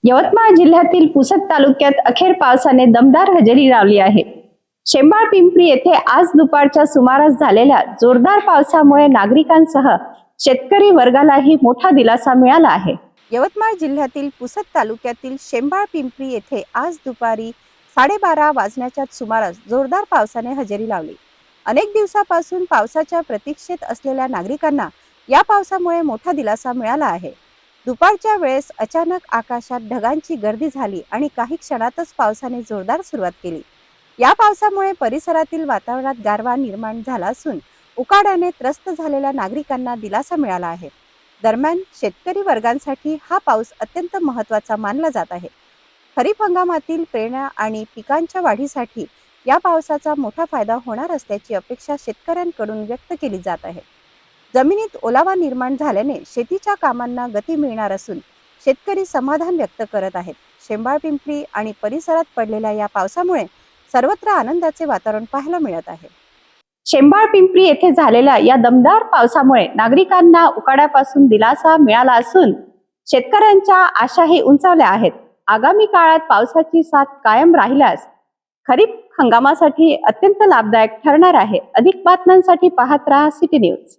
यवतमाळ जिल्ह्यातील पुसद तालुक्यात अखेर पावसाने दमदार हजेरी लावली आहे। शेंबाळ पिंपरी येथे आज दुपारच्या सुमारास झालेल्या जोरदार पावसामुळे नागरिकांसह शेतकरी वर्गालाही मोठा दिलासा मिळाला आहे। यवतमाळ जिल्ह्यातील पुसद तालुक्यातील शेंबाळ पिंपरी येथे आज दुपारी 12:30 वाजण्याच्या सुमारास जोरदार पावसाने हजेरी लावली। अनेक दिवसापासून पावसाच्या प्रतीक्षेत असलेल्या नागरिकांना या पावसामुळे मोठा दिलासा मिळाला आहे। दुपारच्या वेळेस अचानक आकाशात ढगांची गर्दी झाली आणि काही क्षणातच पावसाने जोरदार सुरुवात केली। या पावसामुळे परिसरातील वातावरणात गारवा निर्माण झाला असून उकाड्याने त्रस्त झालेल्या नागरिकांना दिलासा मिळाला आहे। दरम्यान शेतकरी वर्गांसाठी हा पाऊस अत्यंत महत्त्वाचा मानला जात आहे। खरीप हंगामातील पेरण्या आणि पिकांच्या वाढीसाठी या पावसाचा मोठा फायदा होणार असल्याची अपेक्षा शेतकऱ्यांकडून व्यक्त केली जात आहे। जमिनीत ओलावा निर्माण झाल्याने शेतीच्या कामांना गती मिळणार असून शेतकरी समाधान व्यक्त करत आहेत। शेंबाळ पिंपरी आणि परिसरात पडलेल्या या पावसामुळे सर्वत्र आनंदाचे वातावरण पाहायला मिळत आहे। शेंबाळ पिंपरी येथे झालेल्या या दमदार पावसामुळे नागरिकांना उकाड्यापासून दिलासा मिळाला असून शेतकऱ्यांच्या आशाही उंचावल्या आहेत। आगामी काळात पावसाची साथ कायम राहिल्यास खरीप हंगामासाठी अत्यंत लाभदायक ठरणार आहे। अधिक बातम्यांसाठी पाहत रहा सिटी न्यूज।